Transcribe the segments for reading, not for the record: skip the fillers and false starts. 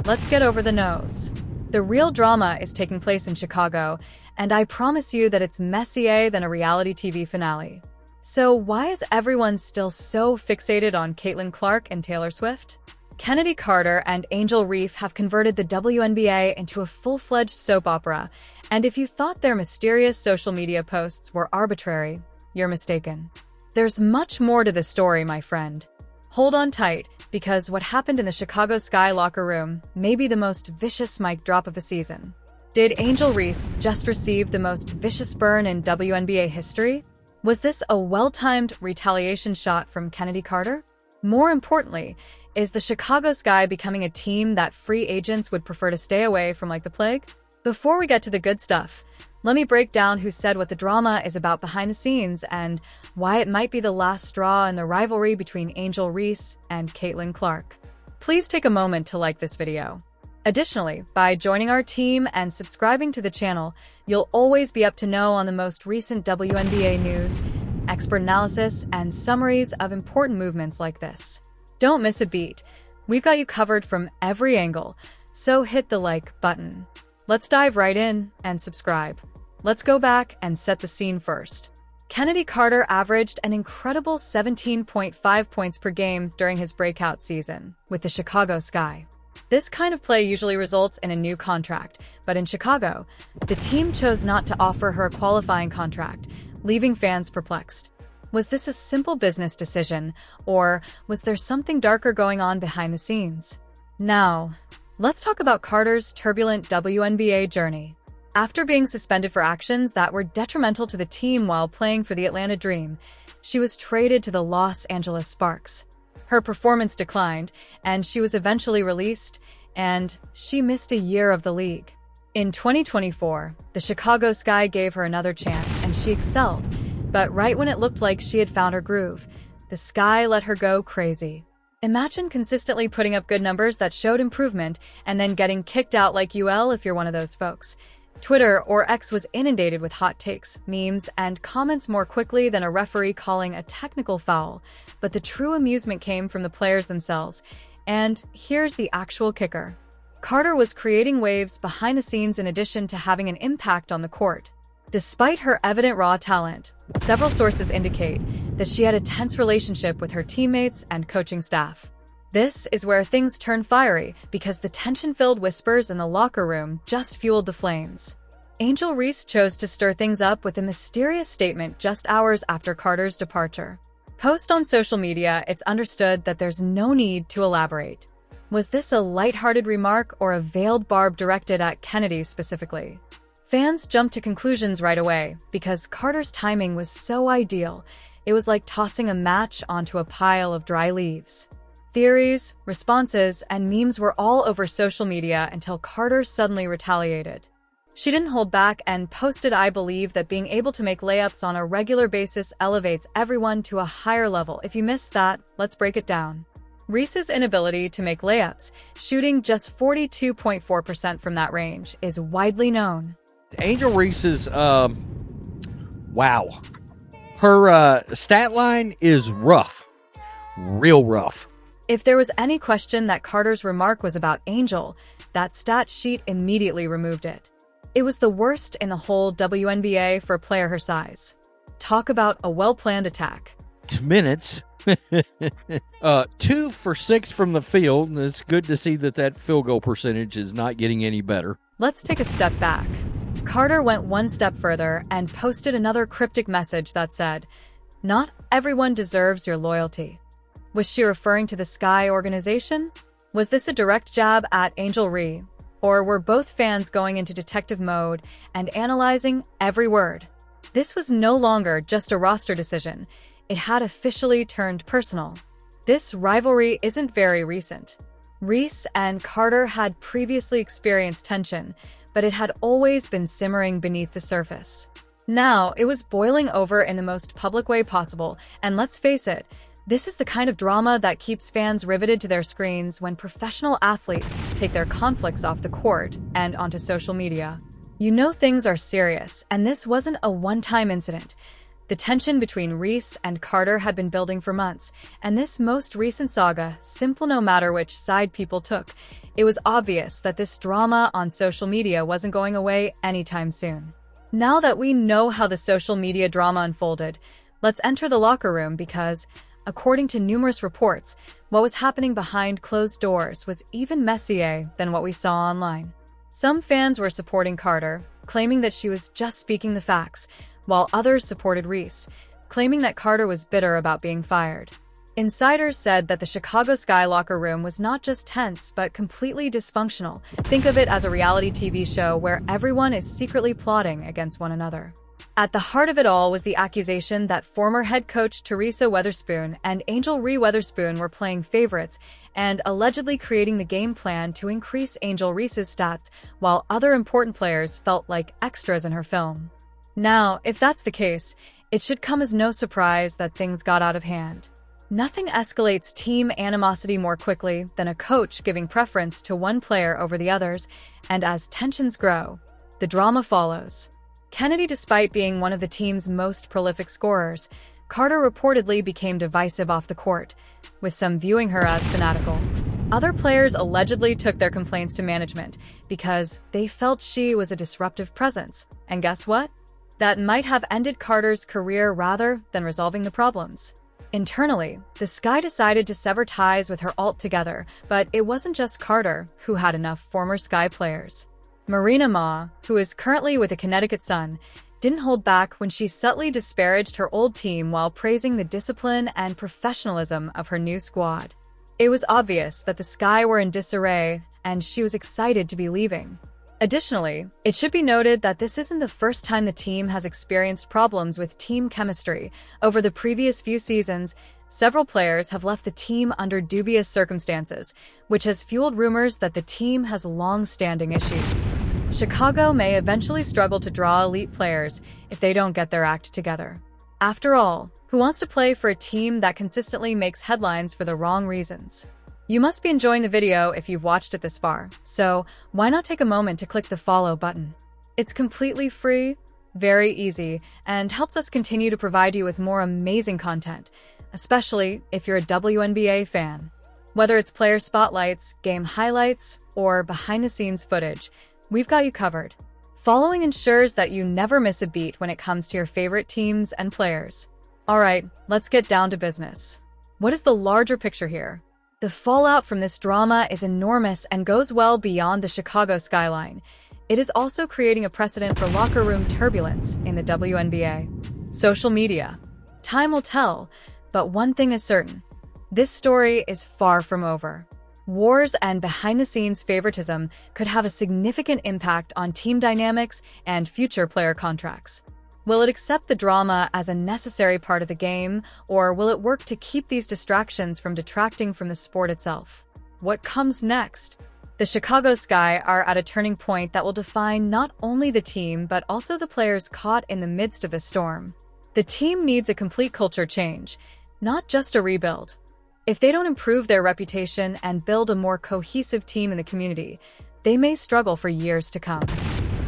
let's get over the nose. The real drama is taking place in Chicago, and I promise you that it's messier than a reality TV finale. So why is everyone still so fixated on Caitlin Clark and Taylor Swift? Chennedy Carter and Angel Reese have converted the WNBA into a full-fledged soap opera, and if you thought their mysterious social media posts were arbitrary, you're mistaken. There's much more to the story, my friend. Hold on tight, because what happened in the Chicago Sky locker room may be the most vicious mic drop of the season. Did Angel Reese just receive the most vicious burn in WNBA history? Was this a well-timed retaliation shot from Chennedy Carter? More importantly, is the Chicago Sky becoming a team that free agents would prefer to stay away from like the plague? Before we get to the good stuff, let me break down who said what the drama is about behind the scenes and why it might be the last straw in the rivalry between Angel Reese and Caitlin Clark. Please take a moment to like this video. Additionally, by joining our team and subscribing to the channel, you'll always be up to know on the most recent WNBA news, expert analysis, and summaries of important movements like this. Don't miss a beat. We've got you covered from every angle, so hit the like button. Let's dive right in and subscribe. Let's go back and set the scene first. Chennedy Carter averaged an incredible 17.5 points per game during his breakout season with the Chicago Sky. This kind of play usually results in a new contract, but in Chicago, the team chose not to offer her a qualifying contract, leaving fans perplexed. Was this a simple business decision, or was there something darker going on behind the scenes? Now, let's talk about Carter's turbulent WNBA journey. After being suspended for actions that were detrimental to the team while playing for the Atlanta Dream, she was traded to the Los Angeles Sparks. Her performance declined, and she was eventually released, and she missed a year of the league. In 2024, the Chicago Sky gave her another chance, and she excelled. But right when it looked like she had found her groove, the Sky let her go crazy. Imagine consistently putting up good numbers that showed improvement and then getting kicked out like UL if you're one of those folks. Twitter, or X, was inundated with hot takes, memes, and comments more quickly than a referee calling a technical foul. But the true amusement came from the players themselves. And here's the actual kicker. Carter was creating waves behind the scenes in addition to having an impact on the court. Despite her evident raw talent, several sources indicate that she had a tense relationship with her teammates and coaching staff. This is where things turn fiery because the tension-filled whispers in the locker room just fueled the flames. Angel Reese chose to stir things up with a mysterious statement just hours after Carter's departure. Post on social media, it's understood that there's no need to elaborate. Was this a lighthearted remark or a veiled barb directed at Chennedy specifically? Fans jumped to conclusions right away because Carter's timing was so ideal. It was like tossing a match onto a pile of dry leaves. Theories, responses, and memes were all over social media until Carter suddenly retaliated. She didn't hold back and posted, "I believe that being able to make layups on a regular basis elevates everyone to a higher level. If you missed that, let's break it down." Reese's inability to make layups, shooting just 42.4% from that range, is widely known. Angel Reese's, wow. Her stat line is rough. Real rough. If there was any question that Carter's remark was about Angel, that stat sheet immediately removed it. It was the worst in the whole WNBA for a player her size. Talk about a well-planned attack. Minutes. 2 for 6 from the field. And it's good to see that field goal percentage is not getting any better. Let's take a step back. Carter went one step further and posted another cryptic message that said, "Not everyone deserves your loyalty." Was she referring to the Sky organization? Was this a direct jab at Angel Reese? Or were both fans going into detective mode and analyzing every word? This was no longer just a roster decision. It had officially turned personal. This rivalry isn't very recent. Reese and Carter had previously experienced tension, but it had always been simmering beneath the surface. Now, it was boiling over in the most public way possible, and let's face it, this is the kind of drama that keeps fans riveted to their screens when professional athletes take their conflicts off the court and onto social media. You know things are serious, and this wasn't a one-time incident. The tension between Reese and Carter had been building for months, and this most recent saga, simple no matter which side people took, it was obvious that this drama on social media wasn't going away anytime soon. Now that we know how the social media drama unfolded, let's enter the locker room because, according to numerous reports, what was happening behind closed doors was even messier than what we saw online. Some fans were supporting Carter, claiming that she was just speaking the facts, while others supported Reese, claiming that Carter was bitter about being fired. Insiders said that the Chicago Sky locker room was not just tense, but completely dysfunctional. Think of it as a reality TV show where everyone is secretly plotting against one another. At the heart of it all was the accusation that former head coach Teresa Weatherspoon and Angel Ree Weatherspoon were playing favorites and allegedly creating the game plan to increase Angel Reese's stats, while other important players felt like extras in her film. Now, if that's the case, it should come as no surprise that things got out of hand. Nothing escalates team animosity more quickly than a coach giving preference to one player over the others, and as tensions grow, the drama follows. Chennedy, despite being one of the team's most prolific scorers, Carter reportedly became divisive off the court, with some viewing her as fanatical. Other players allegedly took their complaints to management because they felt she was a disruptive presence. And guess what? That might have ended Carter's career rather than resolving the problems. Internally, the Sky decided to sever ties with her altogether, but it wasn't just Carter who had enough former Sky players. Marina Ma, who is currently with the Connecticut Sun, didn't hold back when she subtly disparaged her old team while praising the discipline and professionalism of her new squad. It was obvious that the Sky were in disarray, and she was excited to be leaving. Additionally, it should be noted that this isn't the first time the team has experienced problems with team chemistry. Over the previous few seasons, several players have left the team under dubious circumstances, which has fueled rumors that the team has long-standing issues. Chicago may eventually struggle to draw elite players if they don't get their act together. After all, who wants to play for a team that consistently makes headlines for the wrong reasons? You must be enjoying the video if you've watched it this far, so why not take a moment to click the follow button? It's completely free, very easy, and helps us continue to provide you with more amazing content, especially if you're a WNBA fan. Whether it's player spotlights, game highlights, or behind-the-scenes footage, we've got you covered. Following ensures that you never miss a beat when it comes to your favorite teams and players. Alright, let's get down to business. What is the larger picture here? The fallout from this drama is enormous and goes well beyond the Chicago skyline. It is also creating a precedent for locker room turbulence in the WNBA. Social media. Time will tell, but one thing is certain. This story is far from over. Wars and behind-the-scenes favoritism could have a significant impact on team dynamics and future player contracts. Will it accept the drama as a necessary part of the game, or will it work to keep these distractions from detracting from the sport itself? What comes next? The Chicago Sky are at a turning point that will define not only the team but also the players caught in the midst of the storm. The team needs a complete culture change, not just a rebuild. If they don't improve their reputation and build a more cohesive team in the community, they may struggle for years to come.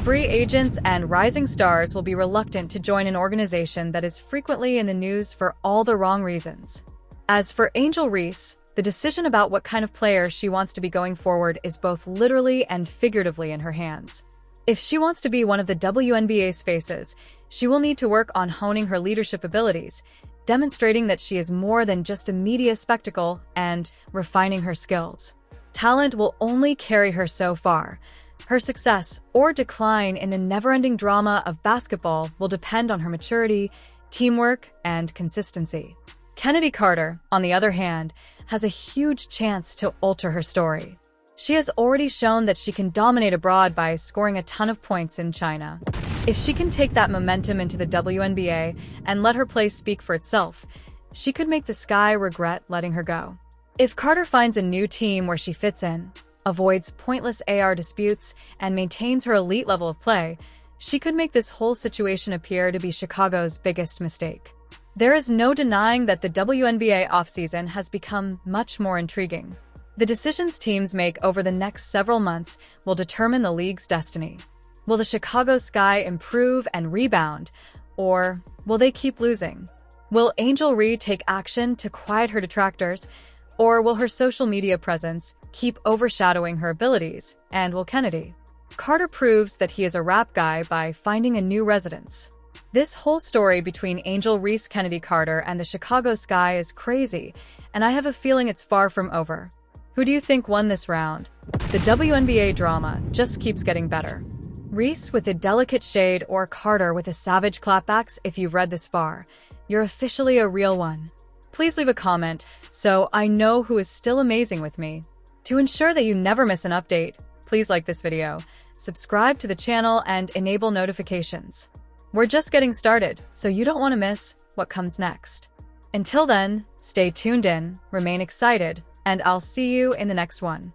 Free agents and rising stars will be reluctant to join an organization that is frequently in the news for all the wrong reasons. As for Angel Reese, the decision about what kind of player she wants to be going forward is both literally and figuratively in her hands. If she wants to be one of the WNBA's faces, she will need to work on honing her leadership abilities, demonstrating that she is more than just a media spectacle, and refining her skills. Talent will only carry her so far. Her success or decline in the never-ending drama of basketball will depend on her maturity, teamwork, and consistency. Chennedy Carter, on the other hand, has a huge chance to alter her story. She has already shown that she can dominate abroad by scoring a ton of points in China. If she can take that momentum into the WNBA and let her play speak for itself, she could make the Sky regret letting her go. If Carter finds a new team where she fits in, avoids pointless AR disputes, and maintains her elite level of play, she could make this whole situation appear to be Chicago's biggest mistake. There is no denying that the WNBA offseason has become much more intriguing. The decisions teams make over the next several months will determine the league's destiny. Will the Chicago Sky improve and rebound, Or will they keep losing? Will Angel Ree take action to quiet her detractors? Or will her social media presence keep overshadowing her abilities? And will Chennedy Carter proves that he is a rap guy by finding a new residence? This whole story between Angel Reese Chennedy Carter and the Chicago Sky is crazy, and I have a feeling it's far from over. Who do you think won this round? The WNBA drama just keeps getting better. Reese with a delicate shade or Carter with a savage clapbacks? If you've read this far, you're officially a real one. Please leave a comment so I know who is still amazing with me. To ensure that you never miss an update, please like this video, subscribe to the channel, and enable notifications. We're just getting started, so you don't want to miss what comes next. Until then, stay tuned in, remain excited, and I'll see you in the next one.